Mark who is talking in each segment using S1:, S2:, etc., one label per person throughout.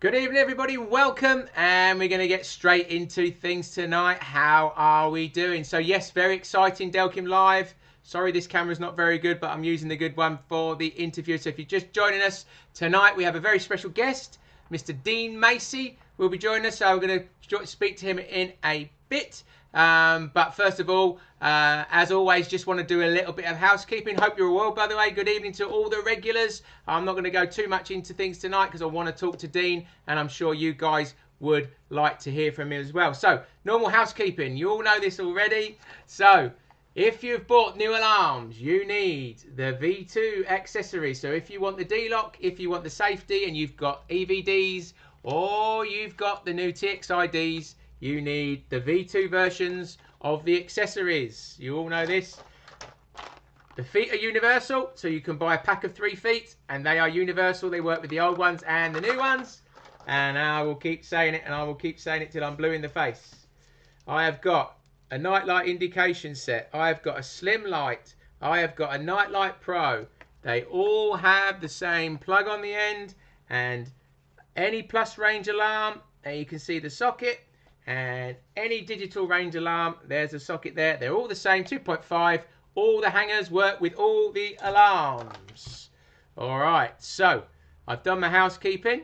S1: Good evening, everybody. Welcome, and we're going to get straight into things tonight. How are we doing? So, yes, very exciting. Delkim live. Sorry, this camera's not very good, but I'm using the good one for the interview. So, if you're just joining us tonight, we have a very special guest, Mr. Dean Macey, will be joining us. So, we're going to speak to him in a bit. But first of all, as always, just want to do a little bit of housekeeping. Hope you're well, by the way. Good evening to all the regulars. I'm not going to go too much into things tonight because I want to talk to Dean, and I'm sure you guys would like to hear from him as well. So, normal housekeeping. You all know this already. So, if you've bought new alarms, you need the V2 accessory. So, if you want the D-lok, if you want the safety, and you've got EVDs, or you've got the new txi-ds, you need the V2 versions of the accessories. You all know this. The feet are universal, so you can buy a pack of 3 feet, and they are universal. They work with the old ones and the new ones. And I will keep saying it, and I will keep saying it till I'm blue in the face. I have got a nightlight indication set. I have got a slim light. I have got a nightlight pro. They all have the same plug on the end, and any plus range alarm, and you can see the socket. And any digital range alarm, there's a socket there. They're all the same, 2.5. All the hangers work with all the alarms. All right, so I've done my housekeeping.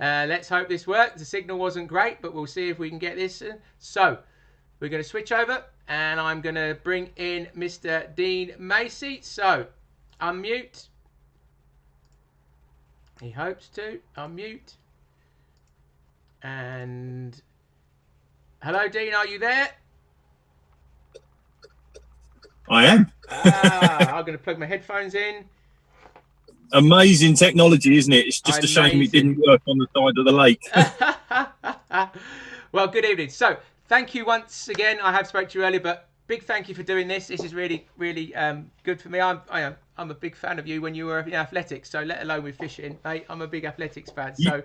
S1: Let's hope this works. The signal wasn't great, but we'll see if we can get this. So we're going to switch over, and I'm going to bring in Mr. Dean Macey. So unmute. He hopes to unmute. And hello, Dean, are you there?
S2: I am.
S1: I'm going to plug my headphones in.
S2: Amazing technology, isn't it? It's just a shame it didn't work on the side of the lake.
S1: Well, good evening. So, thank you once again. I have spoke to you earlier, but big thank you for doing this. This is really, really good for me. I'm a big fan of you when you were in athletics, so let alone with fishing, mate. I'm a big athletics fan, so...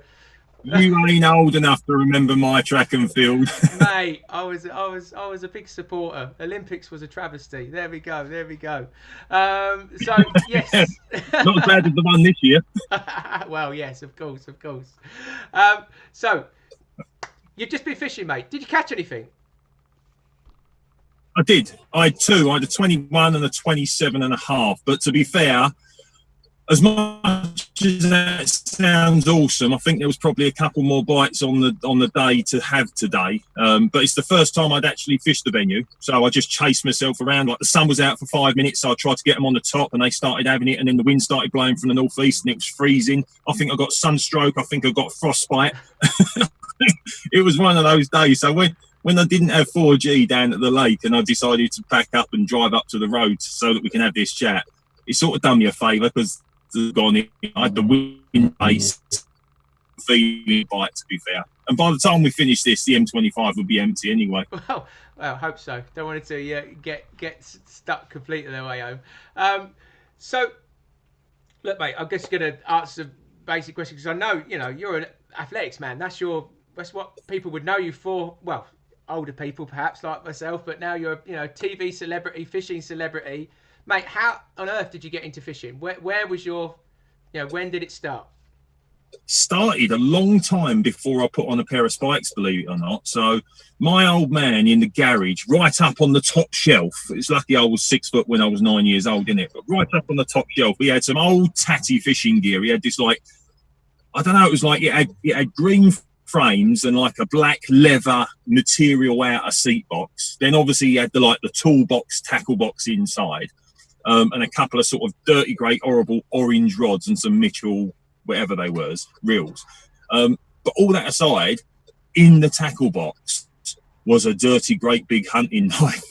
S2: You ain't old enough to remember my track and field.
S1: Mate, I was a big supporter. Olympics was a travesty. There we go. So yes.
S2: Not as bad as the one this year.
S1: Well, yes, of course. So you've just been fishing, mate. Did you catch anything?
S2: I did. I had 2. I had a 21 and a 27.5. But to be fair, as much as that sounds awesome, I think there was probably a couple more bites on the day to have today. But it's the first time I'd actually fished the venue, so I just chased myself around. Like, the sun was out for 5 minutes, so I tried to get them on the top, and they started having it, and then the wind started blowing from the northeast, and it was freezing. I think I got sunstroke. I think I got frostbite. It was one of those days. So when I didn't have 4G down at the lake, and I decided to pack up and drive up to the road so that we can have this chat, it sort of done me a favour, because gone in. I had the wind base feeling bite, to be fair. And by the time we finish this, the M25 will be empty anyway.
S1: Well, I hope so. Don't want it to get stuck completely their way home. So, look, mate, I'm just going to answer some basic questions, because I know, you're an athletics man. That's what people would know you for. Well, older people perhaps like myself, but now you're TV celebrity, fishing celebrity. Mate, how on earth did you get into fishing? Where was your, when did it start?
S2: Started a long time before I put on a pair of spikes, believe it or not. So my old man in the garage, right up on the top shelf, it's lucky I was 6 foot when I was 9 years old, innit? But right up on the top shelf, he had some old tatty fishing gear. He had this, like, I don't know, it was like it had green frames and like a black leather material outer seat box. Then obviously he had the toolbox, tackle box inside. And a couple of sort of dirty, great, horrible orange rods and some Mitchell, whatever they were, reels. But all that aside, in the tackle box was a dirty, great, big hunting knife.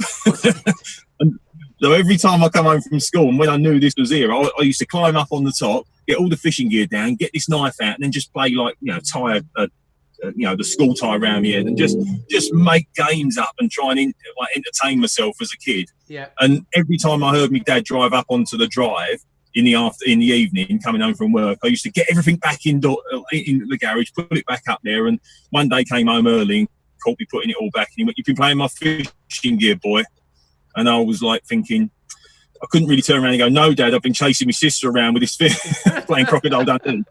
S2: And so every time I come home from school, and when I knew this was here, I used to climb up on the top, get all the fishing gear down, get this knife out, and then just play, tie the school tie around my head, and just make games up and try and entertain myself as a kid.
S1: Yeah. And
S2: every time I heard my dad drive up onto the drive in the evening, coming home from work, I used to get everything back in the garage, put it back up there. And one day came home early and caught me putting it all back, and he went, "You've been playing my fishing gear, boy." And I was like thinking, I couldn't really turn around and go, "No, Dad, I've been chasing my sister around with this fish, playing Crocodile Dundee."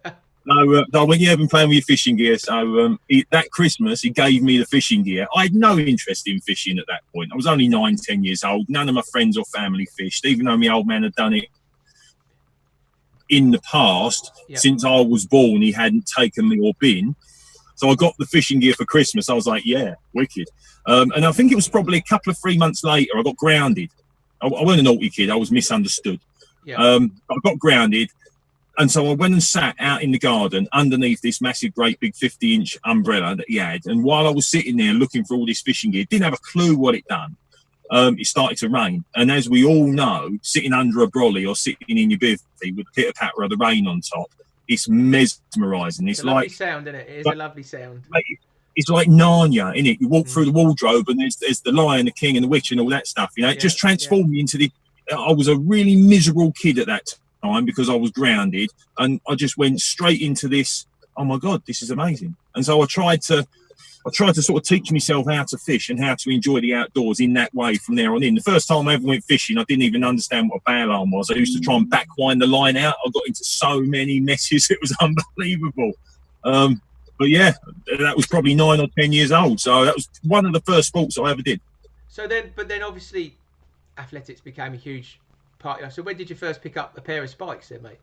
S2: No, I went, yeah, I've been playing with your fishing gear. So that Christmas, he gave me the fishing gear. I had no interest in fishing at that point. I was only 9, 10 years old. None of my friends or family fished, even though my old man had done it in the past.
S1: Yeah.
S2: Since I was born, he hadn't taken me or been. So I got the fishing gear for Christmas. I was like, yeah, wicked. And I think it was probably a couple of 3 months later, I got grounded. I wasn't a naughty kid. I was misunderstood.
S1: Yeah.
S2: I got grounded. And so I went and sat out in the garden underneath this massive, great big 50-inch umbrella that he had. And while I was sitting there looking for all this fishing gear, didn't have a clue what it done. It started to rain. And as we all know, sitting under a brolly or sitting in your bivvy with the pitter-patter of the rain on top, it's mesmerising.
S1: It's a lovely sound, isn't it? It is a lovely sound.
S2: It's like Narnia, isn't it? You walk through the wardrobe and there's the lion, the king and the witch and all that stuff. You know, it just transformed me into the... I was a really miserable kid at that time because I was grounded, and I just went straight into this. Oh my God, this is amazing! And so I tried to sort of teach myself how to fish and how to enjoy the outdoors in that way from there on in. The first time I ever went fishing, I didn't even understand what a bow line was. I used to try and backwind the line out. I got into so many messes; it was unbelievable. But yeah, that was probably 9 or 10 years old. So that was one of the first sports I ever did.
S1: So then, but then obviously, athletics became a huge part of life. So when did you first pick up a pair of spikes then, mate?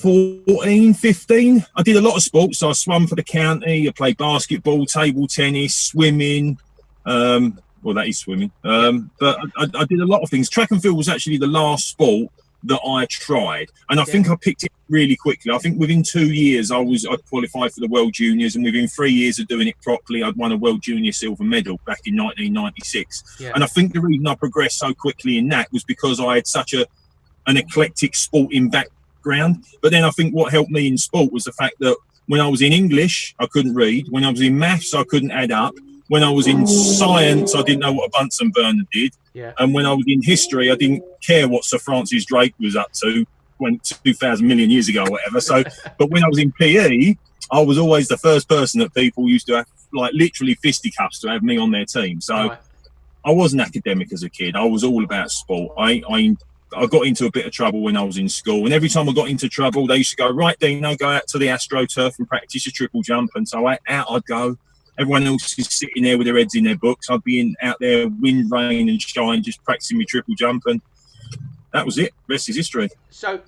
S2: 14, 15. I did a lot of sports. So I swam for the county. I played basketball, table tennis, swimming. Well, that is swimming. But I did a lot of things. Track and field was actually the last sport that I tried, and I think I picked it really quickly. I think within 2 years I qualified for the World Juniors, and within 3 years of doing it properly, I'd won a World Junior silver medal back in 1996. And I think the reason I progressed so quickly in that was because I had such an eclectic sporting background. But then I think what helped me in sport was the fact that when I was in English, I couldn't read. When I was in maths, I couldn't add up. When I was in science, I didn't know what a Bunsen burner did. And when I was in history, I didn't care what Sir Francis Drake was up to 2,000 million years ago or whatever. So, but when I was in PE, I was always the first person that people used to have, like, literally fisticuffs to have me on their team. So I wasn't academic as a kid. I was all about sport. I got into a bit of trouble when I was in school. And every time I got into trouble, they used to go, right, Dino, go out to the AstroTurf and practice your triple jump. And so out I'd go. Everyone else is sitting there with their heads in their books. I'd be out there, wind, rain and shine, just practicing my triple jump. And that was it. Rest is history.
S1: So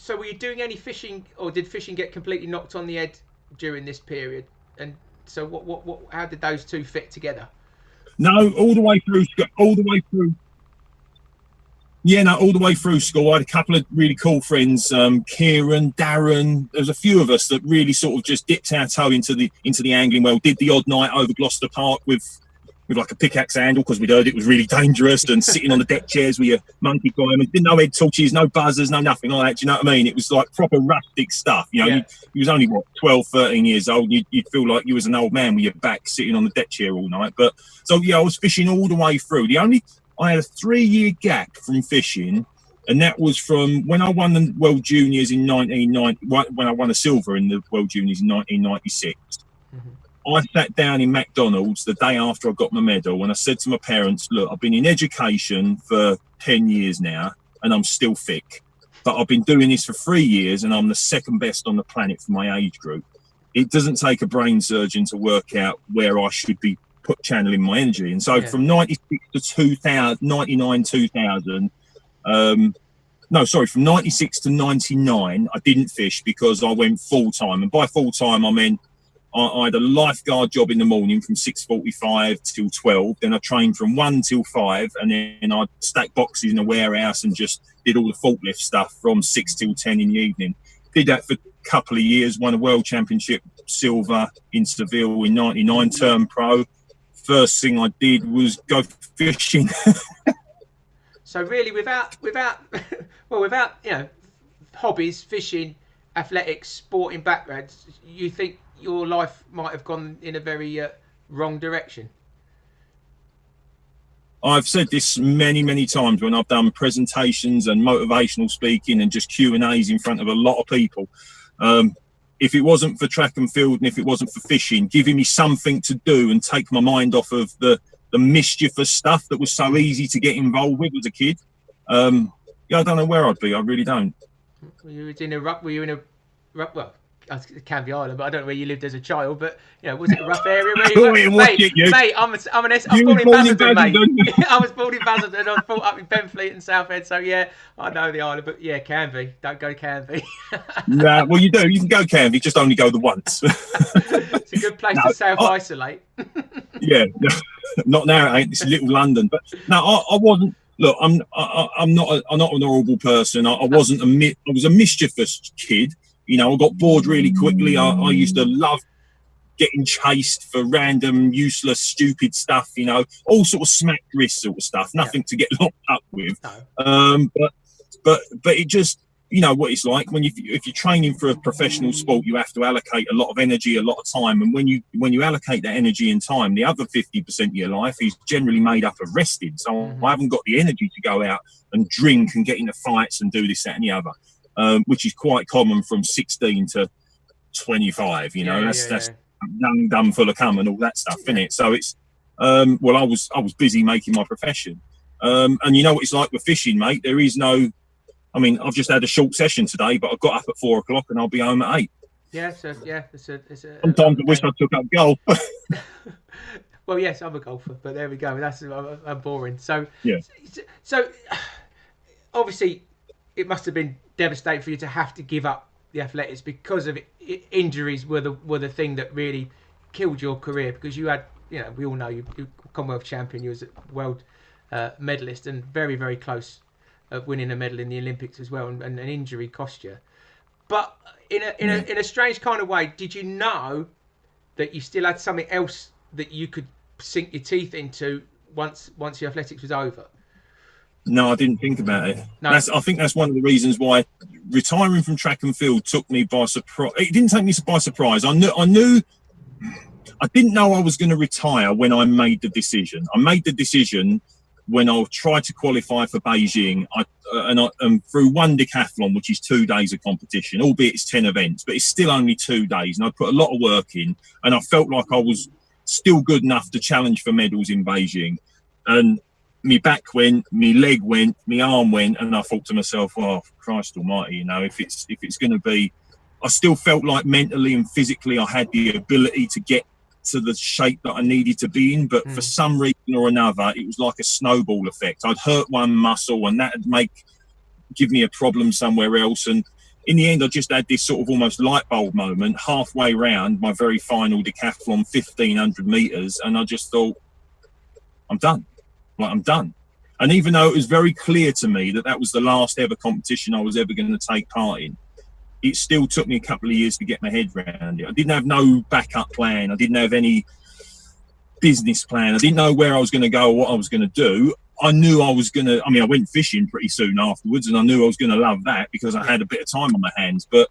S1: were you doing any fishing, or did fishing get completely knocked on the head during this period? And so what how did those two fit together?
S2: No, all the way through. Yeah, no, all the way through school. I had a couple of really cool friends, Kieran, Darren. There was a few of us that really sort of just dipped our toe into the angling world. Did the odd night over Gloucester Park with like a pickaxe handle because we'd heard it was really dangerous, and sitting on the deck chairs with your monkey climbers. Didn't know head torches, no buzzers, no nothing like that. Do you know what I mean? It was like proper rustic stuff. You know, you was only 12, 13 years old. And you'd feel like you was an old man with your back sitting on the deck chair all night. But so yeah, I was fishing all the way through. I had a 3-year gap from fishing, and that was from when I won the World Juniors in 1990, when I won a silver in the World Juniors in 1996. I sat down in McDonald's the day after I got my medal, and I said to my parents, look, I've been in education for 10 years now, and I'm still thick. But I've been doing this for 3 years, and I'm the second best on the planet for my age group. It doesn't take a brain surgeon to work out where I should be channeling my energy. And so from 96 to 2000, 99, 2000, from 96 to 99, I didn't fish because I went full-time. And by full-time, I meant I had a lifeguard job in the morning from 6:45 till 12. Then I trained from 1 till 5, and then I'd stack boxes in a warehouse and just did all the forklift stuff from 6 till 10 in the evening. Did that for a couple of years, won a world championship silver in Seville in 99, turned pro. First thing I did was go fishing.
S1: So really, without hobbies, fishing, athletics, sporting backgrounds, you think your life might have gone in a very wrong direction?
S2: I've said this many, many times when I've done presentations and motivational speaking and just Q&As in front of a lot of people. If it wasn't for track and field and if it wasn't for fishing, giving me something to do and take my mind off of the mischievous stuff that was so easy to get involved with as a kid, I don't know where I'd be. I really don't.
S1: Were you in a rough? Were you in a rough? Well, Canvey Island, but I don't know where you lived as a child. But was it a rough area where you were? Mate, I'm born in Basildon, mate. I was born in Basildon. I was brought up in Benfleet and Southend, so yeah, I know the island. But yeah, Canvey. Don't go to Canvey.
S2: Nah, well, you do. You can go Canvey, just only go the once.
S1: It's a good place to self-isolate.
S2: Yeah, not now. It ain't. It's little London. But no, I wasn't. Look, I'm not an horrible person. I wasn't I was a mischievous kid. I got bored really quickly. I used to love getting chased for random, useless, stupid stuff. All sort of smack wrist sort of stuff. Nothing to get locked up with. No. But it just, what it's like when if you're training for a professional sport, you have to allocate a lot of energy, a lot of time, and when you allocate that energy and time, the other 50% of your life is generally made up of resting. So I haven't got the energy to go out and drink and get into fights and do this, that, and the other, which is quite common from 16 to 25. That's young, dumb, full of cum and all that stuff, isn't it? So it's I was busy making my profession, and you know what it's like with fishing, mate. There is no. I've just had a short session today, but I got up at 4 o'clock and I'll be home at 8.
S1: Yeah, so
S2: sometimes I wish I took up golf.
S1: Well, yes, I'm a golfer, but there we go. That's I'm boring. So
S2: yeah.
S1: So obviously, it must have been devastating for you to have to give up the athletics because of injuries were the thing that really killed your career, because you had, we all know you Commonwealth champion, you was a world medalist and very, very close of winning a medal in the Olympics as well, and an injury cost you. But in a strange kind of way, did you know that you still had something else that you could sink your teeth into once your athletics was over?
S2: No, I didn't think about it. No. I think that's one of the reasons why retiring from track and field took me by surprise. It didn't take me by surprise. I didn't know I was going to retire when I made the decision. I made the decision when I tried to qualify for Beijing, and through one decathlon, which is 2 days of competition, albeit it's 10 events, but it's still only 2 days. And I put a lot of work in, and I felt like I was still good enough to challenge for medals in Beijing. And me back went, me leg went, me arm went, and I thought to myself, oh, Christ almighty, if it's going to be, I still felt like mentally and physically I had the ability to get to the shape that I needed to be in, but for some reason or another, it was like a snowball effect. I'd hurt one muscle and that would give me a problem somewhere else. And in the end, I just had this sort of almost light bulb moment halfway round my very final decathlon, 1,500 meters. And I just thought, I'm done. I'm done. And even though it was very clear to me that was the last ever competition I was ever going to take part in, it still took me a couple of years to get my head around it. I didn't have no backup plan. I didn't have any business plan. I didn't know where I was going to go or what I was going to do. I knew I was going to, I went fishing pretty soon afterwards, and I knew I was going to love that because I had a bit of time on my hands. But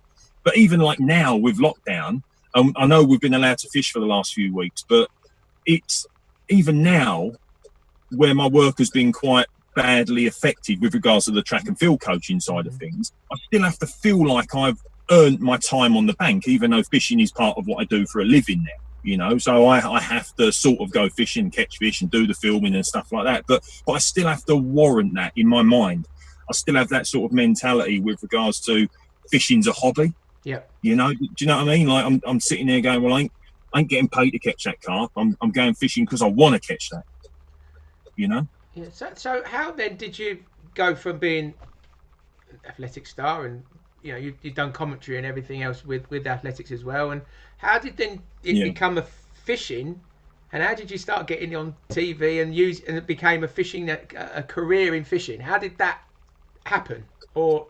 S2: even like now with lockdown, I know we've been allowed to fish for the last few weeks, but it's even now where my work has been quite badly affected with regards to the track and field coaching side of things, I still have to feel like I've earned my time on the bank, even though fishing is part of what I do for a living now, so I have to sort of go fishing, catch fish and do the filming and stuff like that, but I still have to warrant that in my mind. I still have that sort of mentality with regards to fishing's a hobby.
S1: Yeah.
S2: Do you know what I mean? Like I'm sitting there going, well, I ain't getting paid to catch that carp. I'm going fishing because I want to catch that. Yeah.
S1: So how then did you go from being an athletic star and you've done commentary and everything else with athletics as well, and how did then it become a fishing, and how did you start getting on TV and it became a career in fishing? How did that happen? Or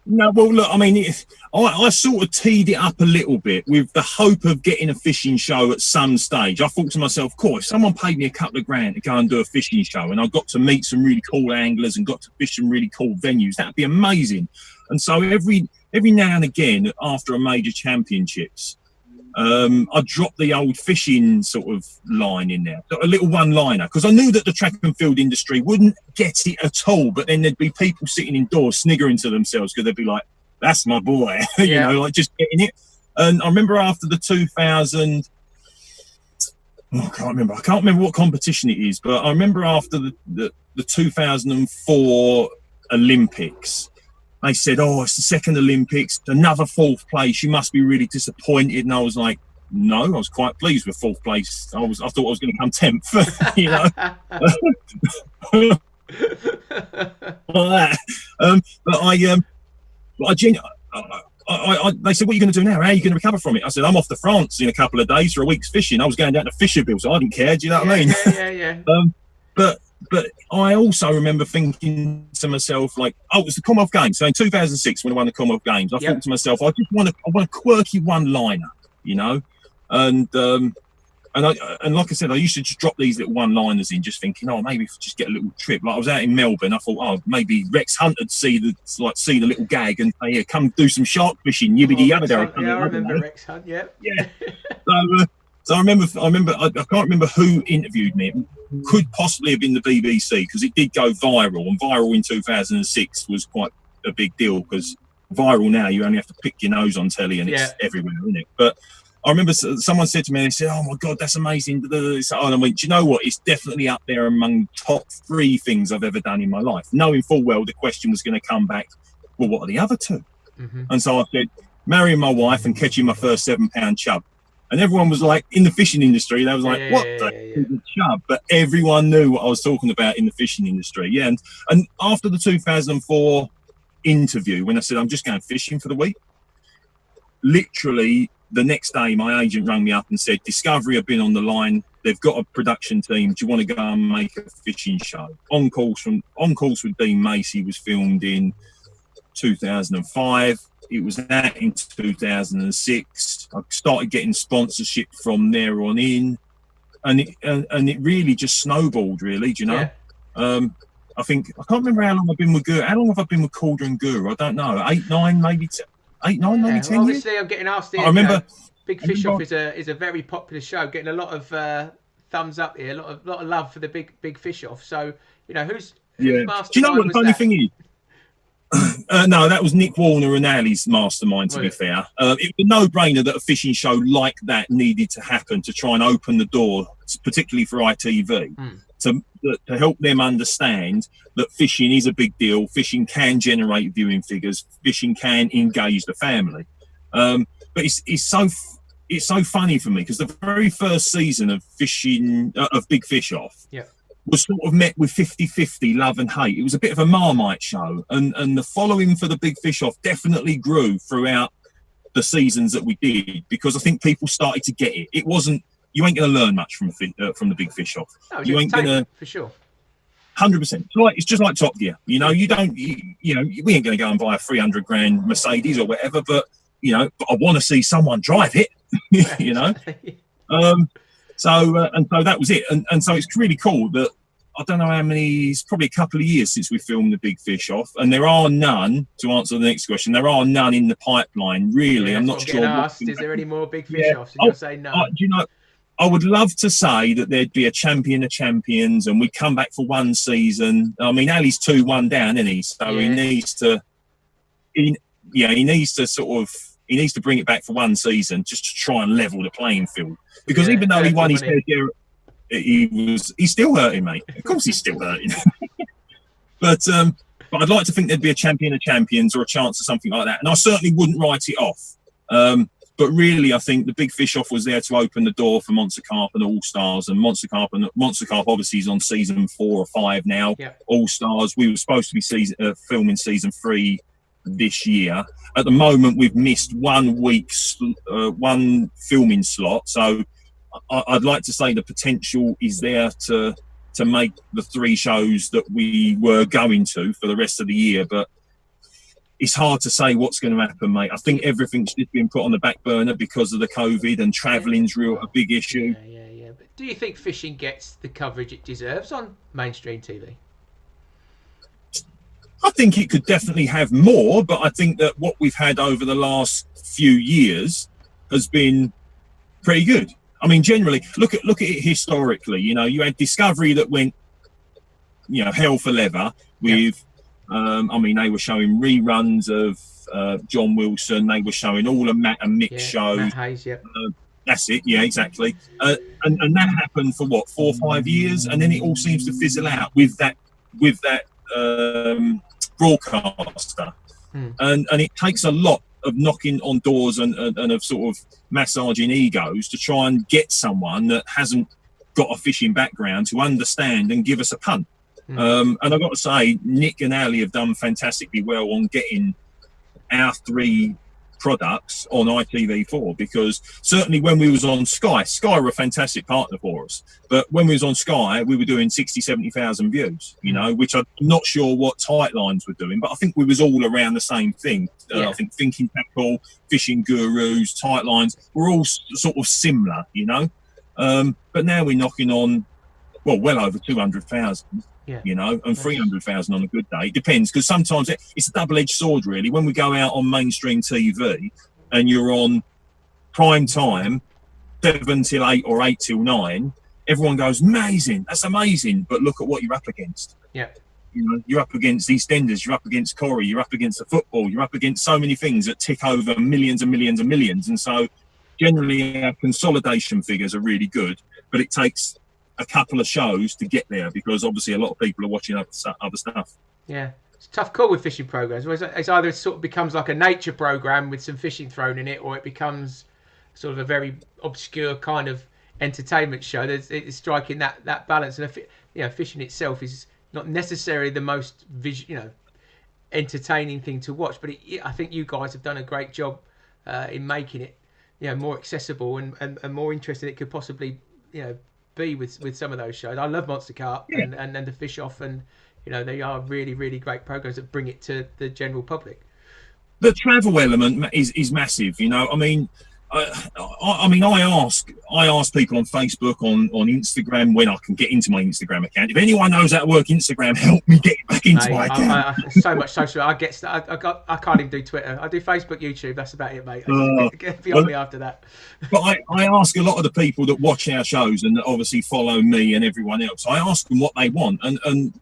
S2: No, well, look, I sort of teed it up a little bit with the hope of getting a fishing show at some stage. I thought to myself, cool, if someone paid me a couple of grand to go and do a fishing show and I got to meet some really cool anglers and got to fish some really cool venues, that'd be amazing. And so every now and again, after a major championships, I dropped the old fishing sort of line in there, a little one-liner, because I knew that the track and field industry wouldn't get it at all, but then there'd be people sitting indoors sniggering to themselves because they'd be like, that's my boy, like just getting it. And I remember after the 2000, I can't remember what competition it is, but I remember after the 2004 Olympics, they said, "Oh, it's the second Olympics, another fourth place. You must be really disappointed." And I was like, "No, I was quite pleased with fourth place. I thought I was going to come 10th, you know." They said, "What are you going to do now? How are you going to recover from it?" I said, "I'm off to France in a couple of days for a week's fishing." I was going down to Fisherville, so I didn't care. Do you know what I mean? But I also remember thinking to myself, like, oh, it was the Commonwealth Games. So in 2006, when I won the Commonwealth Games, I thought to myself, I want a quirky one-liner, you know, and like I said, I used to just drop these little one-liners in, just thinking, oh, maybe if I just get a little trip. Like I was out in Melbourne, I thought, oh, maybe Rex Hunt would see the little gag and say, yeah, come do some shark fishing. Yibbity yabba.
S1: Yeah, I remember Rex Hunt. Yeah.
S2: So I remember. I can't remember who interviewed me. It could possibly have been the BBC, because it did go viral, and viral in 2006 was quite a big deal, because viral now you only have to pick your nose on telly and it's everywhere, isn't it? But I remember someone said to me, they said, "Oh my God, that's amazing." And I went, "Do you know what? It's definitely up there among top 3 things I've ever done in my life," knowing full well the question was going to come back, well, what are the other 2? And so I said, marrying my wife and catching my first 7-pound chub. And everyone was like, in the fishing industry, they was like, what the chub? But everyone knew what I was talking about in the fishing industry. Yeah. And after the 2004 interview, when I said, I'm just going fishing for the week, literally the next day, my agent rang me up and said, Discovery have been on the line. They've got a production team. Do you want to go and make a fishing show? On Course with Dean Macey was filmed in 2005. It was that in 2006. I started getting sponsorship from there on in, and it really just snowballed. Really, do you know? I think I can't remember how long I've been with Guru. How long have I been with Calder and Guru? I don't know. 8, 9, maybe 8, 9, maybe 10
S1: obviously,
S2: years.
S1: I'm getting asked here.
S2: I remember.
S1: Big Fish Off is a very popular show, getting a lot of thumbs up here, a lot of love for the Big Fish Off. So who's mastermind?
S2: Do you know what the funny thing is? No, that was Nick Warner and Ali's mastermind, to be fair. It was a no-brainer that a fishing show like that needed to happen to try and open the door, particularly for ITV, to help them understand that fishing is a big deal. Fishing can generate viewing figures. Fishing can engage the family. But it's so funny for me, because the very first season of Big Fish Off was sort of met with 50-50 love and hate. It was a bit of a Marmite show, and the following for the Big Fish Off definitely grew throughout the seasons that we did, because I think people started to get it. It wasn't, you ain't going to learn much from the Big Fish Off.
S1: No,
S2: you ain't going to,
S1: for sure.
S2: 100%. It's just like Top Gear. We ain't going to go and buy a 300 grand Mercedes or whatever, but but I want to see someone drive it. So that was it, and so it's really cool that I don't know how many. It's probably a couple of years since we filmed the Big Fish Off, and there are none. To answer the next question, there are none in the pipeline. Really, I'm not sure.
S1: Is there any more Big Fish Offs? And you'll say no.
S2: I would love to say that there'd be a champion of champions, and we'd come back for one season. I mean, Ali's 2-1 down, isn't he? So he needs to. He needs to bring it back for one season just to try and level the playing field. Because even though he won his fair share, he's still hurting, mate. Of course he's still hurting. But I'd like to think there'd be a champion of champions or a chance of something like that. And I certainly wouldn't write it off. But really, I think the Big Fish Off was there to open the door for Monster Carp and All Stars. And Monster Carp obviously is on season 4 or 5 now. Yeah. All Stars, we were supposed to be filming season 3 this year. At the moment, we've missed 1 week, one filming slot. So I'd like to say the potential is there to make the 3 shows that we were going to for the rest of the year. But it's hard to say what's going to happen, mate. I think everything's just been put on the back burner because of the COVID, and travelling's a big issue.
S1: Yeah. But do you think fishing gets the coverage it deserves on mainstream TV?
S2: I think it could definitely have more, but I think that what we've had over the last few years has been pretty good. I mean, generally, look at it historically. You had Discovery that went, hell for leather with. I mean, they were showing reruns of John Wilson. They were showing all of Matt and Mick's shows.
S1: Matt Hayes,
S2: that's it. Yeah, exactly. And that happened for 4 or 5 years, and then it all seems to fizzle out with that broadcaster. and it takes a lot of knocking on doors and of sort of massaging egos to try and get someone that hasn't got a fishing background to understand and give us a punt. And I've got to say, Nick and Ali have done fantastically well on getting our 3 products on ITV4, because certainly when we was on Sky were a fantastic partner for us, but when we was on Sky we were doing 60,000-70,000 views, you know, which I'm not sure what tight lines were doing, but I think we was all around the same thing. I think Thinking Tackle, Fishing Gurus, tight lines were all sort of similar, you know, but now we're knocking on well over 200,000. You know, and 300,000 on a good day. It depends, because sometimes it's a double-edged sword, really. When we go out on mainstream TV and you're on prime time, 7 till 8 or 8 till 9, everyone goes, amazing, that's amazing. But look at what you're up against. You know, you're up against EastEnders, you're up against Corrie, you're up against the football, you're up against so many things that tick over millions and millions and millions. And so generally our consolidation figures are really good, but it takes a couple of shows to get there, because obviously a lot of people are watching other stuff.
S1: It's a tough call with fishing programs. It's either sort of becomes like a nature program with some fishing thrown in it, or it becomes sort of a very obscure kind of entertainment show. It's striking that balance, and you know, fishing itself is not necessarily the most entertaining thing to watch, but I think you guys have done a great job in making it, you know, more accessible and more interesting it could possibly, you know, be with some of those shows. I love Monster Carp and the Fish Off, and you know, they are really, really great programs that bring it to the general public.
S2: The travel element is massive, you know. I mean, I ask people on Facebook, on Instagram, when I can get into my Instagram account. If anyone knows how to work Instagram, help me get back into my account.
S1: So much social. I can't even do Twitter. I do Facebook, YouTube. That's about it, mate. Get beyond me after that.
S2: But I ask a lot of the people that watch our shows and that obviously follow me and everyone else. I ask them what they want, and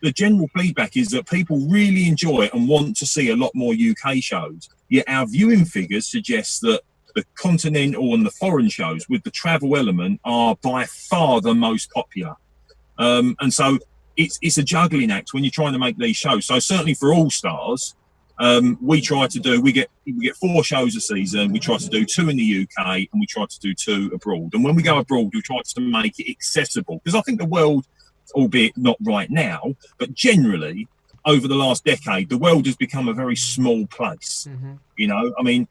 S2: the general feedback is that people really enjoy it and want to see a lot more UK shows. Yet our viewing figures suggest that the continental and the foreign shows with the travel element are by far the most popular. And so it's a juggling act when you're trying to make these shows. So certainly for All Stars, we get 4 shows a season. We try to do 2 in the UK and we try to do 2 abroad. And when we go abroad, we try to make it accessible, because I think the world, albeit not right now, but generally over the last decade, the world has become a very small place. You know, I mean,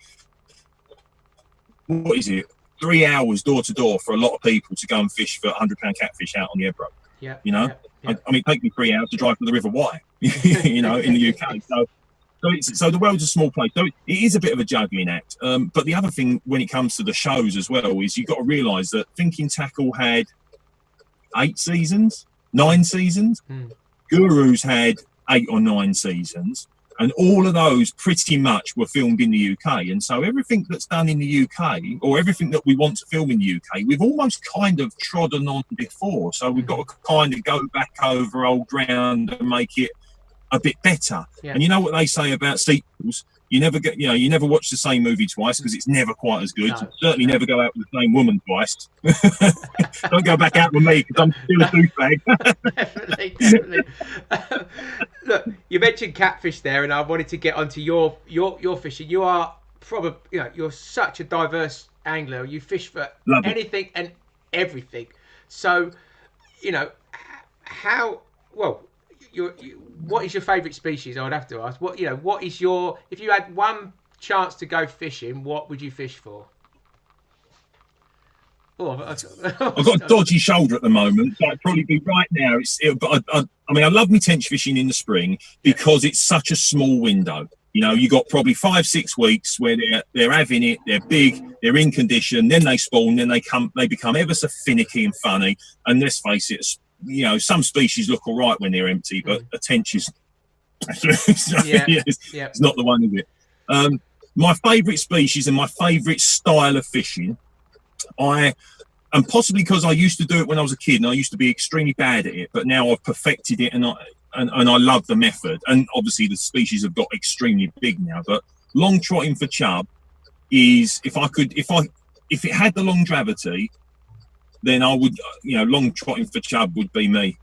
S2: what is it? 3 hours door to door for a lot of people to go and fish for £100 catfish out on the Ebro. You know, I mean, it take me 3 hours to drive to the River Wye, you know, in the UK. So the world's a small place. So it is a bit of a juggling act. But the other thing when it comes to the shows as well is you've got to realise that Thinking Tackle had 8 seasons, 9 seasons. Gurus had 8 or 9 seasons, and all of those pretty much were filmed in the UK. And so everything that's done in the UK, or everything that we want to film in the UK, we've almost kind of trodden on before. So we've got to kind of go back over old ground and make it a bit better. And you know what they say about sequels? You never watch the same movie twice, because it's never quite as good. Certainly never go out with the same woman twice. Don't go back out with me, because I'm still a douchebag.
S1: Definitely. Look, you mentioned catfish there, and I wanted to get onto your fishing. You are probably, you know, you're such a diverse angler. You fish for anything and everything. So, you know, what is your favourite species? I would have to ask. What is your, if you had one chance to go fishing, what would you fish for?
S2: I've got a dodgy shoulder at the moment, so I'd probably be right now. But I mean, I love me tench fishing in the spring because it's such a small window. You know, you got probably 5-6 weeks where they're having it, they're big, they're in condition, then they spawn, then they become ever so finicky and funny. And let's face it, you know, some species look all right when they're empty, but a tench is it's not the one, is it? My favourite species and my favourite style of fishing, and possibly because I used to do it when I was a kid and I used to be extremely bad at it, but now I've perfected it and I love the method. And obviously the species have got extremely big now, but long trotting for chub is, if it had the longevity, then I would, you know, long trotting for chub would be me.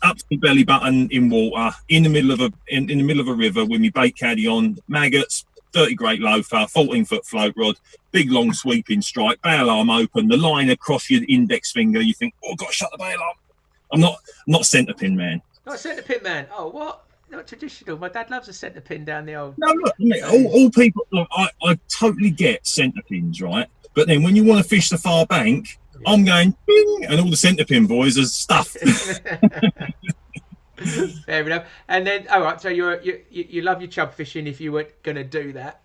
S2: up to my belly button in water, in the middle of a river with my bait caddy on, maggots, 30 great loafer, 14-foot float rod, big long sweeping strike, bail arm open, the line across your index finger. You think, oh, I've got to shut the bail arm. I'm not a centre pin man.
S1: Not a centre pin man. Oh, what? Not traditional. My dad loves a centre pin down the old.
S2: No, look, all people. Look, I totally get centre pins, right? But then when you want to fish the far bank, I'm going, bing, and all the centre pin boys are stuffed.
S1: Fair enough. And then, all right. So you love your chub fishing. If you were going to do that,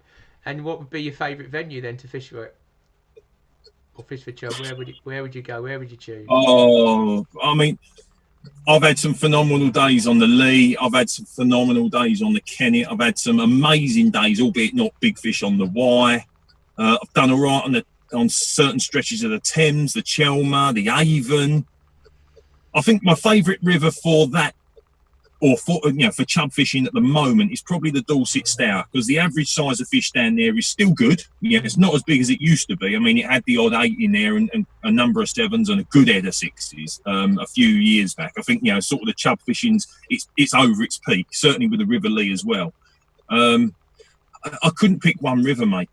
S1: and what would be your favourite venue then to fish for it? Or fish for chub? Where would you go? Where would you choose?
S2: Oh, I mean, I've had some phenomenal days on the Lee. I've had some phenomenal days on the Kennet. I've had some amazing days, albeit not big fish on the Wye. I've done all right on certain stretches of the Thames, the Chelmer, the Avon. I think my favourite river for that, or for chub fishing at the moment, is probably the Dorset Stour, because the average size of fish down there is still good. Yeah, it's not as big as it used to be. I mean, it had the odd 8 in there and a number of 7s and a good head of 6s a few years back. I think sort of the chub fishing's it's over its peak, certainly with the River Lee as well. I couldn't pick one river, mate.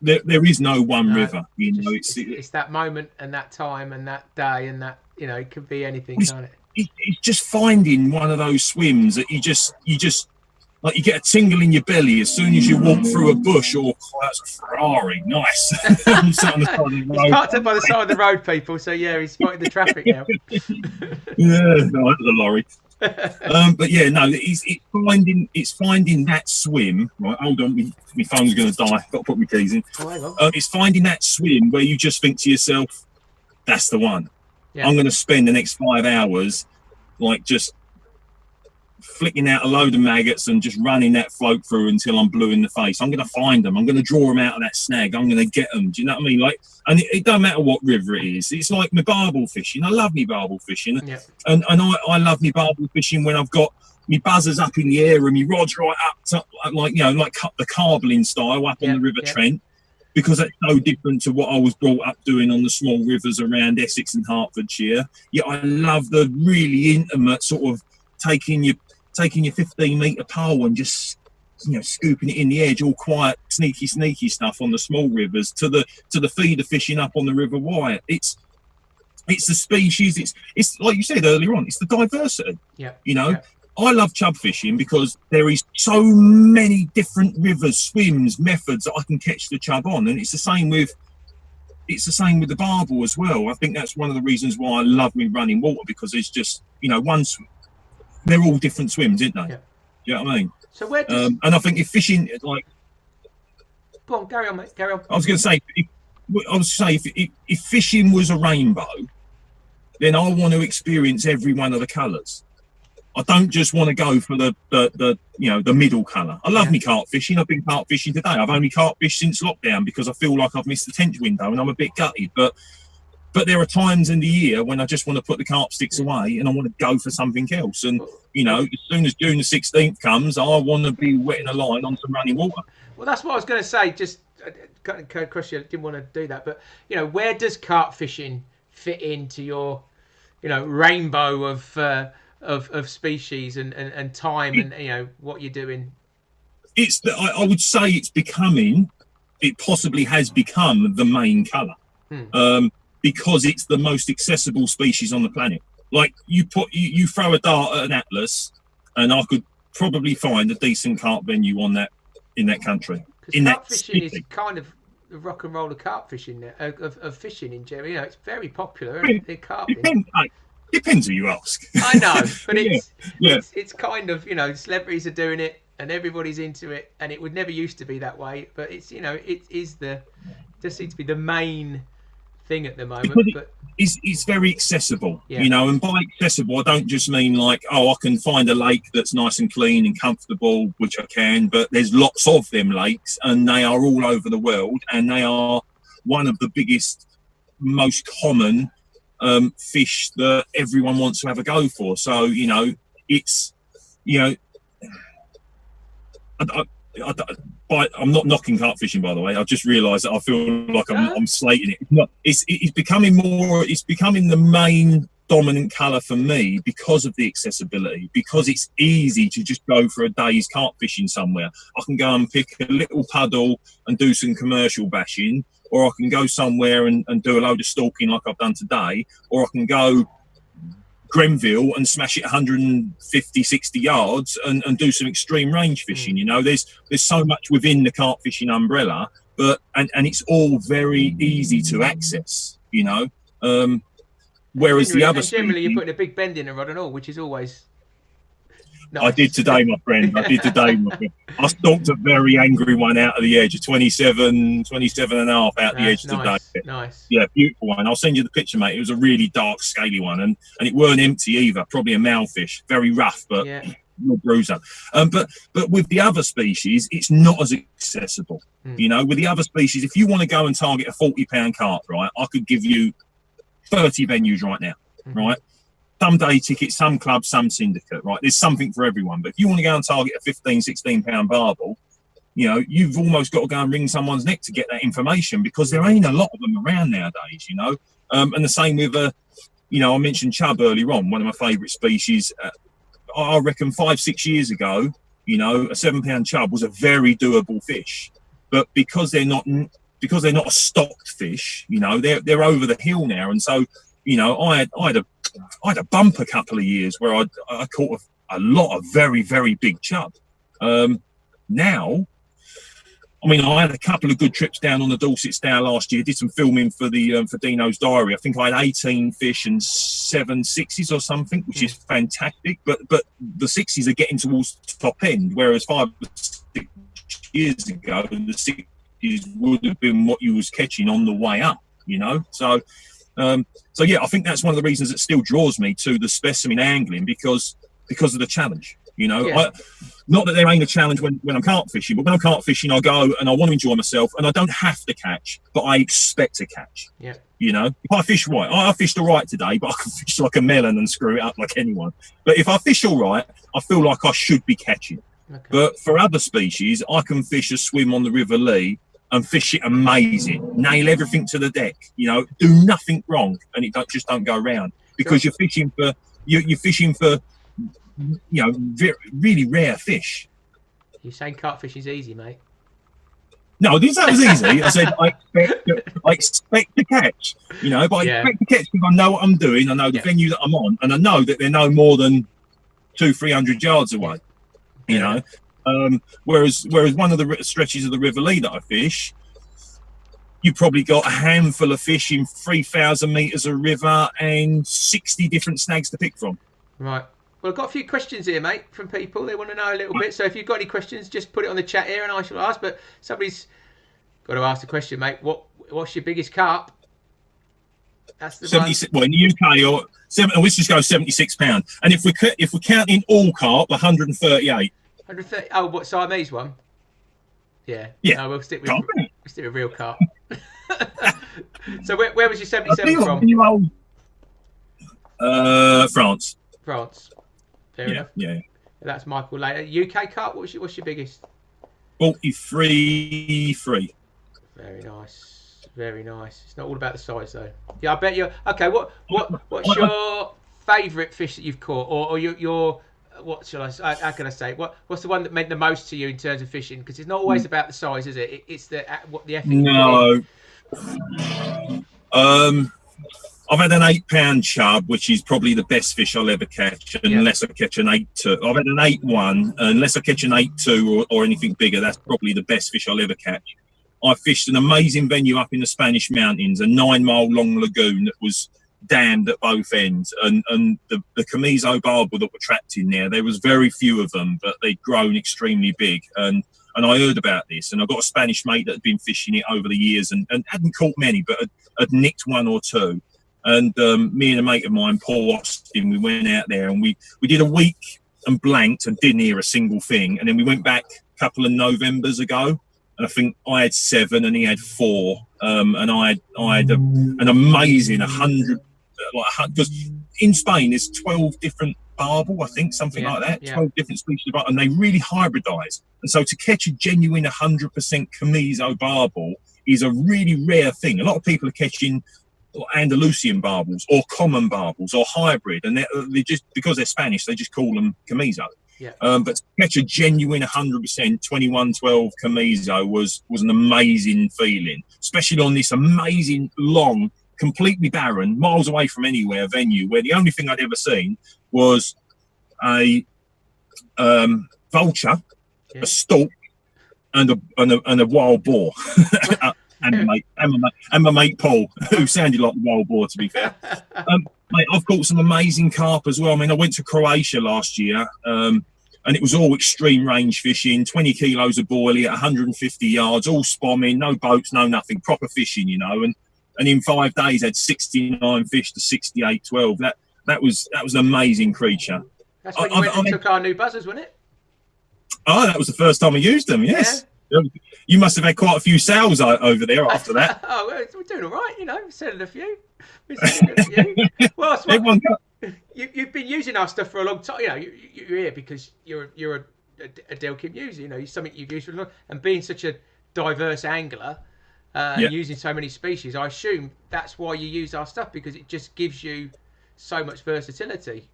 S2: There is no one river.
S1: It's that moment and that time and that day and that it could be anything, can't it?
S2: It's just finding one of those swims that you just like you get a tingle in your belly as soon as you walk through a bush. Or that's a Ferrari, nice. I'm sat on the side of the road.
S1: He's parked up by the side of the road, people. So yeah, he's spotting the traffic now.
S2: Yeah, no, that's a lorry. But yeah, no, it's finding that swim. Right, hold on, my phone's going to die. Got to put my keys in. It's finding that swim where you just think to yourself, "That's the one." Yeah. I'm going to spend the next 5 hours, like just flicking out a load of maggots and just running that float through until I'm blue in the face. I'm going to find them. I'm going to draw them out of that snag. I'm going to get them. Do you know what I mean? Like, and it don't matter what river it is. It's like my barbel fishing. I love me barbel fishing, and I love me barbel fishing when I've got me buzzers up in the air and me rods right up to, like the carbling style up on the River Trent. Because it's so different to what I was brought up doing on the small rivers around Essex and Hertfordshire. Yeah, I love the really intimate sort of taking your 15-metre pole and just scooping it in the edge, all quiet, sneaky stuff on the small rivers to the feeder fishing up on the River Wye. It's the species. It's like you said earlier on. It's the diversity. Yeah. I love chub fishing because there is so many different rivers, swims, methods that I can catch the chub on, and it's the same with the barbel as well. I think that's one of the reasons why I love me running water, because it's just one swim. They're all different swims, aren't they? Yeah. You know what I mean?
S1: So where does
S2: and I think if fishing like,
S1: go on, carry on, mate. Carry on.
S2: I was going to say, if fishing was a rainbow, then I want to experience every one of the colours. I don't just want to go for the middle colour. I love me carp fishing. I've been carp fishing today. I've only carp fished since lockdown because I feel like I've missed the tench window and I'm a bit gutted. But there are times in the year when I just want to put the carp sticks away and I want to go for something else. And as soon as June the 16th comes, I want to be wetting a line on some running water.
S1: Well, that's what I was going to say. Just across you, didn't want to do that, but where does carp fishing fit into your rainbow of species and time and what you're doing?
S2: I would say it possibly has become the main colour, because it's the most accessible species on the planet. Like you throw a dart at an atlas and I could probably find a decent carp venue in that country.
S1: Carp fishing is kind of the rock and roll of carp fishing of fishing in general. It's very popular.
S2: Depends who you ask.
S1: I know, but it's kind of celebrities are doing it and everybody's into it, and it would never used to be that way. But it's it just seems to be the main thing at the moment. But
S2: it's very accessible, and by accessible I don't just mean like, I can find a lake that's nice and clean and comfortable, which I can, but there's lots of them lakes and they are all over the world, and they are one of the biggest, most common fish that everyone wants to have a go for. So it's I'm not knocking carp fishing, by the way. I've just realised that I feel like I'm slating it. It's becoming the main dominant colour for me because of the accessibility, because it's easy to just go for a day's carp fishing somewhere. I can go and pick a little puddle and do some commercial bashing, or I can go somewhere and do a load of stalking like I've done today, or I can go Grenville and smash it 150, 60 yards and do some extreme range fishing. You know, there's so much within the carp fishing umbrella, but and it's all very easy to access, you know. Whereas the other
S1: generally you're putting a big bend in a rod and all, which is always nice.
S2: I did today, my friend. I stalked a very angry one out of the edge, a 27 and a half out the edge today.
S1: Nice.
S2: Yeah, beautiful one. I'll send you the picture, mate. It was a really dark, scaly one, and it weren't empty either. Probably a malefish, very rough, but no bruiser. But with the other species, it's not as accessible. You know, with the other species, if you want to go and target a 40-pound carp, right, I could give you 30 venues right now, right? Some day tickets, some clubs, some syndicate, right? There's something for everyone. But if you want to go and target a 15, 16-pound barbel, you know, you've almost got to go and wring someone's neck to get that information, because there ain't a lot of them around nowadays, you know. And the same with, you know, I mentioned chub earlier on, one of my favourite species. I reckon 5-6 years ago, you know, a 7-pound chub was a very doable fish. But because they're not a stocked fish, you know, they're over the hill now. And so, you know, I had a bump a couple of years where I caught a lot of very, very big chub. Now, I mean, I had a couple of good trips down on the Dorset Stour last year. Did some filming for the for Dino's diary. I think I had 18 fish and 7 sixes or something, which is fantastic. But the sixes are getting towards the top end, whereas 5 or 6 years ago the sixes would have been what you was catching on the way up. You know, so yeah, I think that's one of the reasons that still draws me to the specimen angling, because of the challenge. You know, not that there ain't a challenge when I'm carp fishing, but when I'm carp fishing, I go and I want to enjoy myself, and I don't have to catch, but I expect to catch. Yeah. You know, if I fish right, I fished all right today, but I can fish like a melon and screw it up like anyone. But if I fish all right, I feel like I should be catching. Okay. But for other species, I can fish a swim on the River Lee and fish it amazing, nail everything to the deck, you know, do nothing wrong, and it don't go round, because you're fishing for you know, really rare fish.
S1: You're saying carp fish is easy, mate?
S2: No, that was easy. I said I expect to catch, you know, but I expect to catch because I know what I'm doing. I know the venue that I'm on, and I know that they're no more than 200-300 yards away. You know, whereas one of the stretches of the River Lee that I fish, you probably got a handful of fish in 3,000 meters of river and 60 different snags to pick from. Right.
S1: Well, I've got a few questions here, mate, from people. They want to know a little bit. So if you've got any questions, just put it on the chat here and I shall ask. But somebody's got to ask the question, mate. What's your biggest carp? That's the
S2: 76. Well, in the UK, or let's just go £76. And if we're counting all carp, 138.
S1: 130. Oh, what Siamese one? Yeah.
S2: Yeah.
S1: No, we'll stick with real carp. So where was your 77 from?
S2: France.
S1: France. Fair enough. Yeah. That's Michael later. UK carp, what's your biggest?
S2: 43.3.
S1: Very nice. Very nice. It's not all about the size though. Yeah, I bet you're okay. What's your favourite fish that you've caught, or your what shall I say? How can I say? What's the one that meant the most to you in terms of fishing? Because it's not always about the size, is it? It's the effort.
S2: No. I've had an 8-pound chub, which is probably the best fish I'll ever catch, unless I catch an 8.2. I've had an 8.1, unless I catch an 8.2 or anything bigger. That's probably the best fish I'll ever catch. I fished an amazing venue up in the Spanish mountains, a 9-mile long lagoon that was dammed at both ends, and the Camiso barbel that were trapped in there was very few of them, but they'd grown extremely big. And I heard about this, and I got a Spanish mate that had been fishing it over the years and hadn't caught many, but had nicked 1 or 2. And me and a mate of mine, Paul Austin, we went out there and we did a week and blanked and didn't hear a single thing. And then we went back a couple of Novembers ago, and I think I had 7 and he had 4. And I had an amazing 100, because in Spain there's 12 different barbel, I think, something like that, 12 different species of barbel, and they really hybridize. And so to catch a genuine 100% Camiso barbel is a really rare thing. A lot of people are catching Andalusian barbels or common barbels or hybrid, and they just, because they're Spanish, they just call them chamizo.
S1: Yeah.
S2: But to catch a genuine 100% 2112 chamizo was an amazing feeling, especially on this amazing long, completely barren, miles away from anywhere venue, where the only thing I'd ever seen was a vulture, a stork, and a wild boar. And my mate Paul, who sounded like the wild boar, to be fair. Mate, I've caught some amazing carp as well. I mean, I went to Croatia last year, and it was all extreme range fishing, 20 kilos of boilie at 150 yards, all spomming, no boats, no nothing, proper fishing, you know. And in 5 days, had 69 fish to 68 12. That was an amazing creature.
S1: That's when you went and took our new buzzers, wasn't it?
S2: Oh, that was the first time I used them. Yes. Yeah. You must have had quite a few sales over there after that.
S1: Oh, we're doing all right, you know. We're selling a few. Well, you've been using our stuff for a long time. You know, you're here because you're a Delkim user. You know, it's something you've used for a long time. And being such a diverse angler and using so many species, I assume that's why you use our stuff, because it just gives you so much versatility.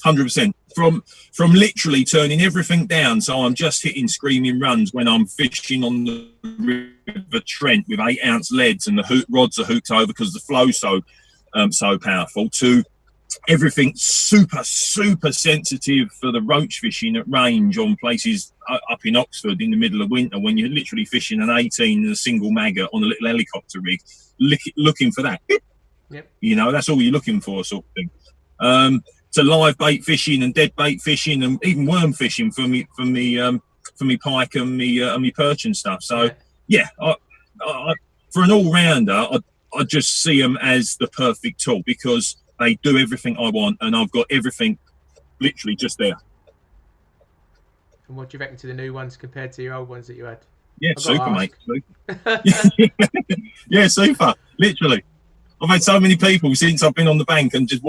S2: 100%. From literally turning everything down, so I'm just hitting screaming runs when I'm fishing on the River Trent with 8-ounce leads and the rods are hooked over because the flow's so powerful, to everything super sensitive for the roach fishing at range on places up in Oxford in the middle of winter, when you're literally fishing an 18 and a single maggot on a little helicopter rig, looking for that.
S1: Yep. You
S2: know, that's all you're looking for, sort of thing. To live bait fishing and dead bait fishing and even worm fishing for me pike and me perch and stuff. So I for an all-rounder, I just see them as the perfect tool, because they do everything I want and I've got everything literally just there.
S1: And what do you reckon to the new ones compared to your old ones that you had?
S2: Yeah, super, mate. Yeah, super. Literally. I've had so many people since I've been on the bank and just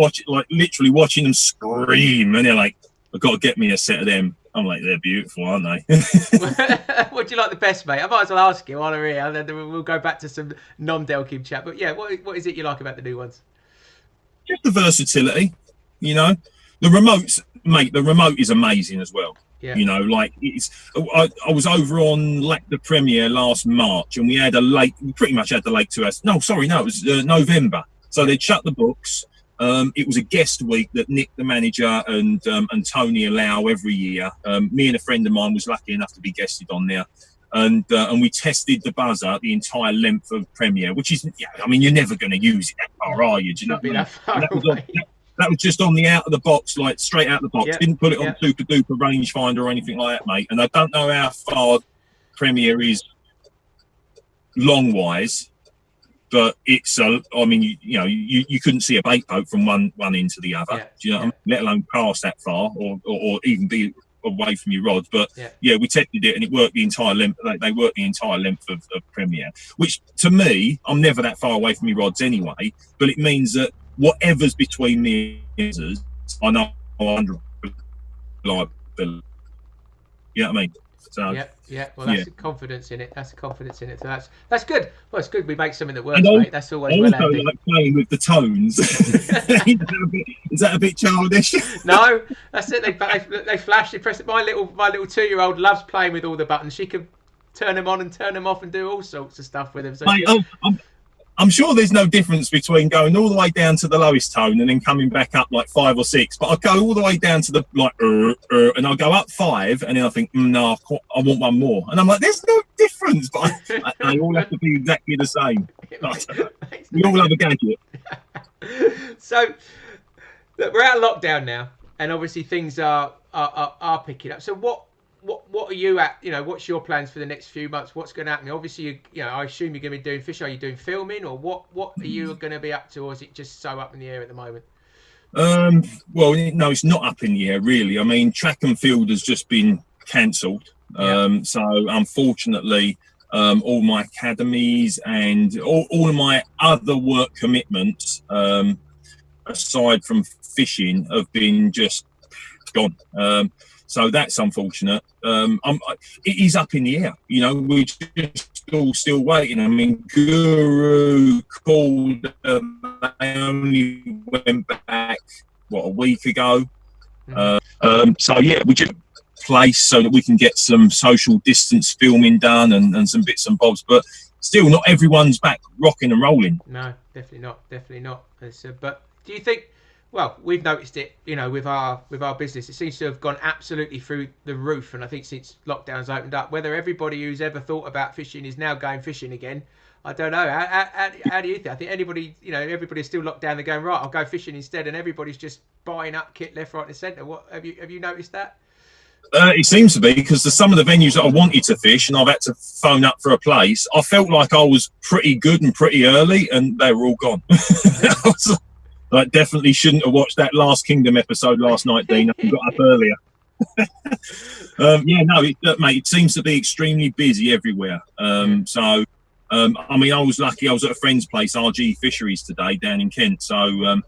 S2: literally watching them scream, and they're like, I've got to get me a set of them. I'm like, they're beautiful, aren't they?
S1: What do you like the best, mate? I might as well ask you while we're here, and then we'll go back to some non-Delkim chat. But yeah, what is it you like about the new ones?
S2: Just the versatility, you know. The remotes, mate, the remote is amazing as well. Yeah. You know, like I was over on the Premier last March, and we pretty much had the lake to us. No, it was November. So they'd shut the books. It was a guest week that Nick, the manager, and Tony allow every year. Me and a friend of mine was lucky enough to be guested on there. And we tested the buzzer the entire length of Premier, which is, I mean, you're never going to use it that far, are you? Do you know what I mean? That was just on the out of the box, like straight out of the box. Yep. Didn't put it on super duper rangefinder or anything like that, mate. And I don't know how far Premier is long wise, but it's I mean, you couldn't see a bait boat from one end to the other. Do you know what I mean? Let alone pass that far or even be away from your rod. But we tested it and it worked the entire length. They worked the entire length of Premier, which to me, I'm never that far away from my rods anyway. But it means that whatever's between me and users, I know 100% reliability. You know what I mean? So
S1: well, that's confidence in it. That's confidence in it. So that's good. Well, it's good we make something that works, mate. That's always well handy.
S2: Also, like playing with the tones. Is that a bit childish?
S1: No, that's it. They flash. They press it. My little 2-year-old loves playing with all the buttons. She can turn them on and turn them off and do all sorts of stuff with them. So
S2: mate, I'm sure there's no difference between going all the way down to the lowest tone and then coming back up like 5 or 6. But I go all the way down to the and I'll go up 5, and then I think, no, I want one more. And I'm like, there's no difference, but they all have to be exactly the same. We all have a gadget.
S1: So look, we're out of lockdown now, and obviously things are picking up. So what are you at? What's your plans for the next few months? What's going to happen? Obviously, I assume you're going to be doing fish. Are you doing filming, or what are you going to be up to, or is it just so up in the air at the moment?
S2: Well, no, it's not up in the air, really. I mean, track and field has just been cancelled. So unfortunately, all my academies and all of my other work commitments, aside from fishing, have been just gone. So that's unfortunate. It is up in the air. We're just all still waiting. I mean, Guru called. They only went back a week ago. So yeah, we just place so that we can get some social distance filming done and some bits and bobs. But still, not everyone's back rocking and rolling.
S1: No, definitely not. Definitely not. But do you think? Well, we've noticed it, with our business. It seems to have gone absolutely through the roof. And I think since lockdowns opened up, whether everybody who's ever thought about fishing is now going fishing again, I don't know. How do you think? I think anybody, everybody's still locked down. They're going, right, I'll go fishing instead, and everybody's just buying up kit left, right, and centre. What have you noticed that?
S2: It seems to be, because some of the venues that I wanted to fish and I've had to phone up for a place, I felt like I was pretty good and pretty early, and they were all gone. I definitely shouldn't have watched that Last Kingdom episode last night, Dean. I got up earlier. Mate, it seems to be extremely busy everywhere. I mean, I was lucky. I was at a friend's place, RG Fisheries, today down in Kent. So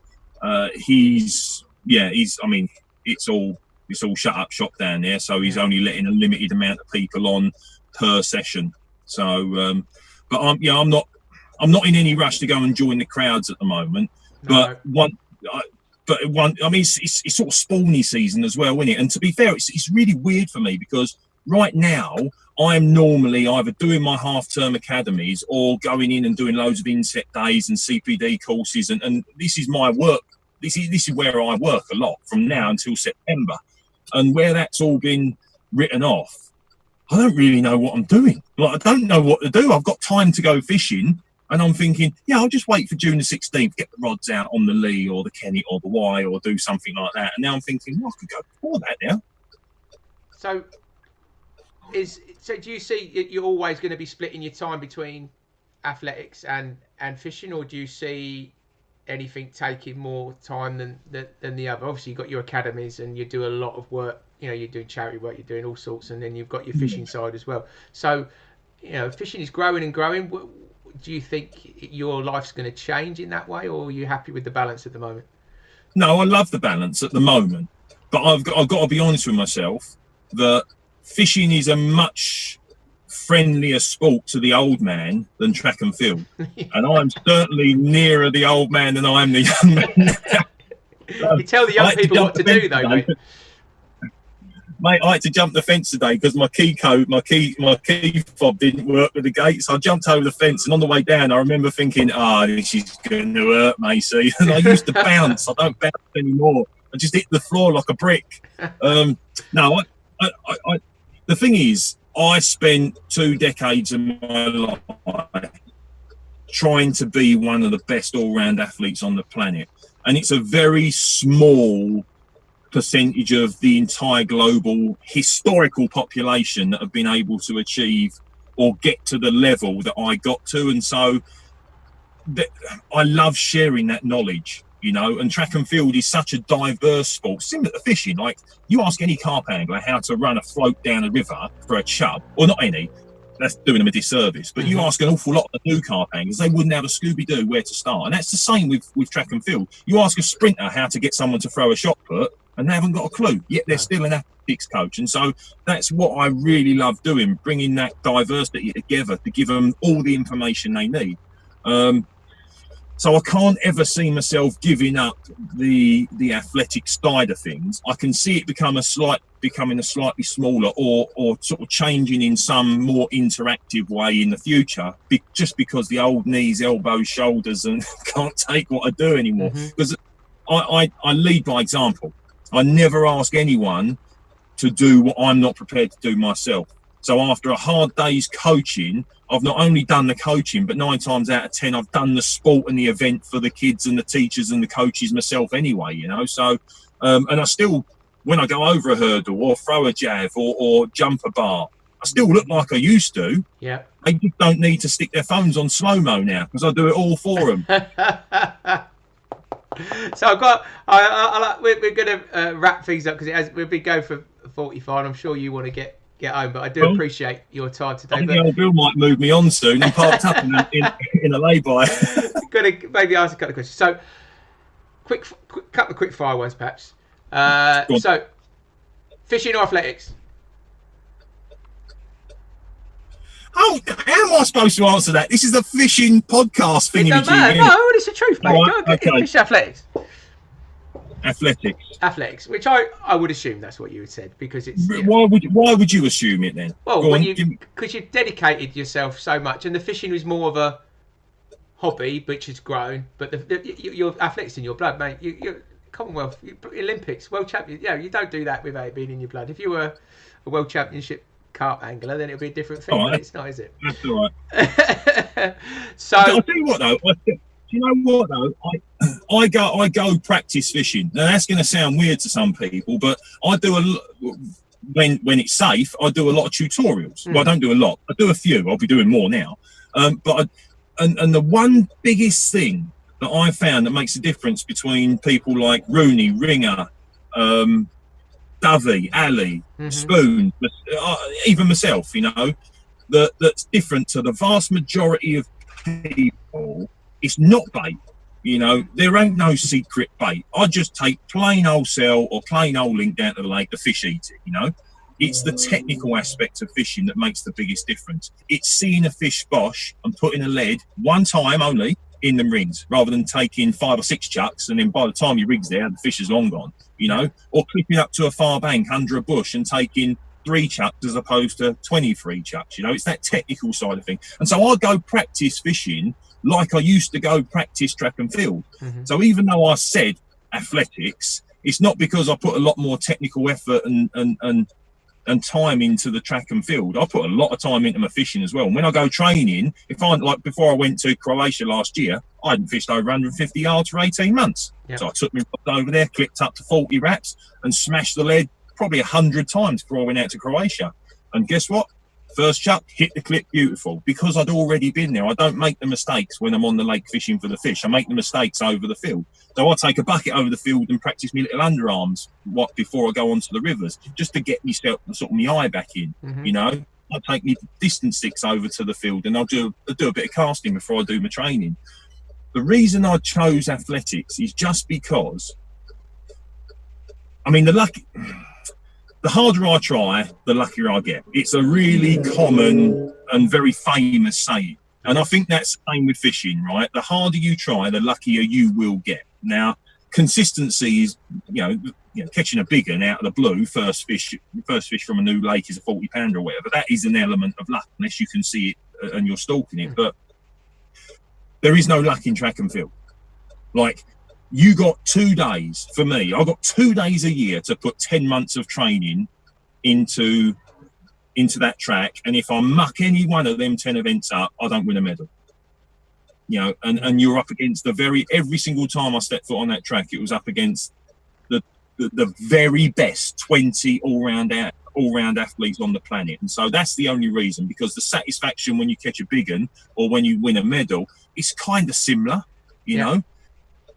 S2: he's. I mean, it's all shut up shop down there. So he's only letting a limited amount of people on per session. So, but I'm not in any rush to go and join the crowds at the moment. No. I mean, it's sort of spawny season as well, isn't it? And to be fair, it's really weird for me, because right now I'm normally either doing my half-term academies or going in and doing loads of inset days and CPD courses, and this is my work. This is where I work a lot from now until September, and where that's all been written off, I don't really know what I'm doing. Like, I don't know what to do. I've got time to go fishing. And I'm thinking, I'll just wait for June the 16th, get the rods out on the Lee or the Kenny or the Y, or do something like that. And now I'm thinking, I could go before that now.
S1: So do you see you're always going to be splitting your time between athletics and fishing, or do you see anything taking more time than the other? Obviously, you've got your academies and you do a lot of work. You're doing charity work, you're doing all sorts, and then you've got your fishing side as well. So, fishing is growing and growing. Do you think your life's going to change in that way, or are you happy with the balance at the moment?
S2: No, I love the balance at the moment, but I've got to be honest with myself that fishing is a much friendlier sport to the old man than track and field. And I'm certainly nearer the old man than I am the young man.
S1: You tell the young people what to do, though, mate.
S2: Mate, I had to jump the fence today because my key fob didn't work with the gate. So I jumped over the fence, and on the way down, I remember thinking, this is going to hurt, Macey. And I used to bounce. I don't bounce anymore. I just hit the floor like a brick. The thing is, I spent 2 decades of my life trying to be one of the best all-round athletes on the planet. And it's a very small percentage of the entire global historical population that have been able to achieve or get to the level that I got to. And so I love sharing that knowledge, and track and field is such a diverse sport, similar to fishing. Like, you ask any carp angler how to run a float down a river for a chub, or not any, that's doing them a disservice, but you ask an awful lot of new carp anglers, they wouldn't have a Scooby-Doo where to start. And that's the same with track and field. You ask a sprinter how to get someone to throw a shot put, and they haven't got a clue, yet they're still an athletics coach. And so that's what I really love doing, bringing that diversity together to give them all the information they need. So I can't ever see myself giving up the athletic side of things. I can see it becoming a slightly smaller or sort of changing in some more interactive way in the future, just because the old knees, elbows, shoulders and can't take what I do anymore. Because I lead by example. I never ask anyone to do what I'm not prepared to do myself. So after a hard day's coaching, I've not only done the coaching, but 9 times out of 10, I've done the sport and the event for the kids and the teachers and the coaches myself anyway, So, and I still, when I go over a hurdle or throw a jav or jump a bar, I still look like I used to.
S1: Yeah.
S2: They just don't need to stick their phones on slow-mo now because I do it all for them.
S1: So we're going to wrap things up because we've been going for 45. I'm sure you want to get home, but I do appreciate your time today.
S2: I think Bill might move me on soon. I'm parked up in a lay-by.
S1: Going to maybe ask a couple of questions. So, couple of quick fire ones, perhaps. So, fishing or athletics?
S2: Oh, how am I supposed to answer that? This is a fishing podcast thing.
S1: It doesn't matter. No, it's the truth, mate.
S2: Right,
S1: Go and get
S2: okay.
S1: fish athletics.
S2: Athletics.
S1: Athletics, which I would assume that's what you had said, because it's
S2: Why would you assume it then?
S1: well,
S2: Go on,
S1: because you've dedicated yourself so much, and the fishing was more of a hobby which has grown, but your athletics in your blood, mate. You're Commonwealth, Olympics, world champion. Yeah, you don't do that without it being in your blood. If you were a world championship carp angler, then it'll be a different thing. But it's not, is it?
S2: That's all right.
S1: So
S2: I'll tell you what though. Do you know what though? I go practice fishing. Now that's going to sound weird to some people, but I do when it's safe. I do a lot of tutorials. Well, I don't do a lot. I do a few. I'll be doing more now. But the one biggest thing that I found that makes a difference between people like Rooney, Ringer, Dovey, Ali, Spoon, even myself, you know, that's different to the vast majority of people. It's not bait, you know. There ain't no secret bait. I just take plain old cell or plain old link down to the lake. The fish eat it, you know. It's the technical aspect of fishing that makes the biggest difference. It's seeing a fish bosh and putting a lead one time only in the rings, rather than taking 5 or 6 chucks and then by the time your rig's there, the fish is long gone, you know. Or clipping up to a far bank under a bush and taking 3 chucks as opposed to 23 chucks, you know. It's that technical side of thing. And so I go practice fishing like I used to go practice track and field. So even though I said athletics, it's not because I put a lot more technical effort and time into the track and field. I put a lot of time into my fishing as well. And when I go training, like before I went to Croatia last year, I hadn't fished over 150 yards for 18 months. So I took me over there, clipped up to 40 wraps and smashed the lead probably 100 times before I went out to Croatia. And guess what? First chuck, hit the clip beautiful, because I'd already been there. I don't make the mistakes when I'm on the lake fishing for the fish. I make the mistakes over the field. So I take a bucket over the field and practice my little underarms before I go onto the rivers, just to get myself sort of my eye back in. You know, I take my distance sticks over to the field and I'll do a bit of casting before I do my training. The reason I chose athletics is just because, I mean, the harder I try, the luckier I get. It's a really common and very famous saying. And I think that's the same with fishing, right? The harder you try, the luckier you will get. Now, consistency is, you know, catching a big one out of the blue, first fish from a new lake is a 40 pounder or whatever. That is an element of luck, unless you can see it and you're stalking it. But there is no luck in track and field. Like, you got 2 days, for me, I've got 2 days a year to put 10 months of training into that track. And if I muck any one of them 10 events up, I don't win a medal. You know, and you're up against every single time I stepped foot on that track, it was up against the very best 20 all-round athletes on the planet. And so that's the only reason, because the satisfaction when you catch a big one or when you win a medal, it's kind of similar, you know,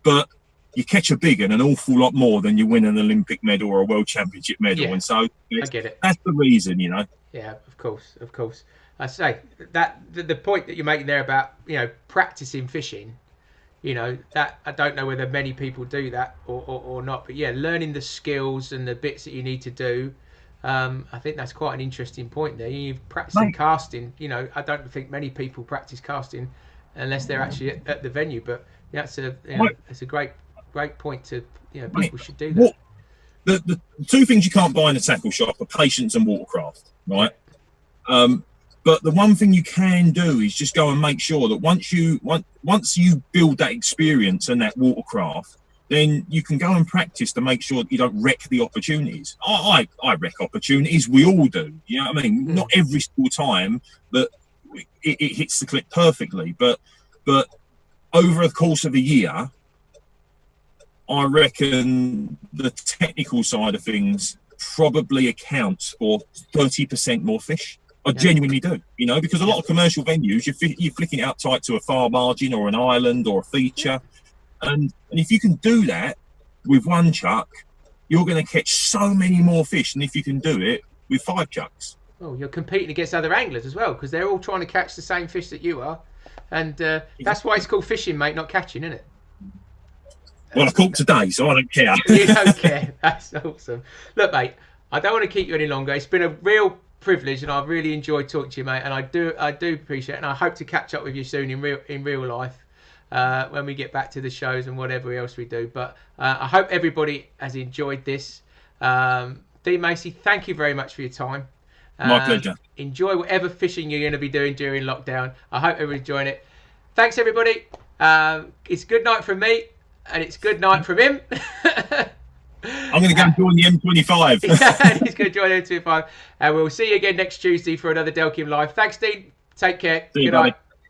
S2: but you catch a big one an awful lot more than you win an Olympic medal or a world championship medal. And so
S1: I get it.
S2: That's the reason, you know.
S1: Yeah, of course. I say that the point that you're making there about, you know, practicing fishing, you know, that I don't know whether many people do that or not, but yeah, learning the skills and the bits that you need to do. I think that's quite an interesting point there. You're practicing casting, you know, I don't think many people practice casting unless they're actually at the venue, but that's it's a great point to, you know, people should do that.
S2: The 2 things you can't buy in a tackle shop are patience and watercraft, right? But the one thing you can do is just go and make sure that once you build that experience and that watercraft, then you can go and practice to make sure that you don't wreck the opportunities. I wreck opportunities. We all do. You know what I mean? Not every single time that it hits the clip perfectly, but over the course of a year, I reckon the technical side of things probably accounts for 30% more fish. I genuinely do, you know, because a lot of commercial venues, you're flicking it out tight to a far margin or an island or a feature. And if you can do that with 1 chuck, you're going to catch so many more fish than if you can do it with 5 chucks.
S1: Oh, you're competing against other anglers as well, because they're all trying to catch the same fish that you are. And that's why it's called fishing, mate, not catching, isn't it?
S2: Well, I caught today, so I don't care.
S1: You don't care. That's awesome. Look, mate, I don't want to keep you any longer. It's been a real privilege, and I've really enjoyed talking to you, mate. And I do appreciate it, and I hope to catch up with you soon in real life when we get back to the shows and whatever else we do. But I hope everybody has enjoyed this. Dean Macey, thank you very much for your time.
S2: My pleasure.
S1: Enjoy whatever fishing you're going to be doing during lockdown. I hope everybody's enjoying it. Thanks, everybody. It's good night from me, and it's good night from him.
S2: I'm going to go and join the M25.
S1: Yeah, he's going to join the M25. And we'll see you again next Tuesday for another Delkim Live. Thanks, Dean. Take care.
S2: See you,
S1: Good night.
S2: buddy.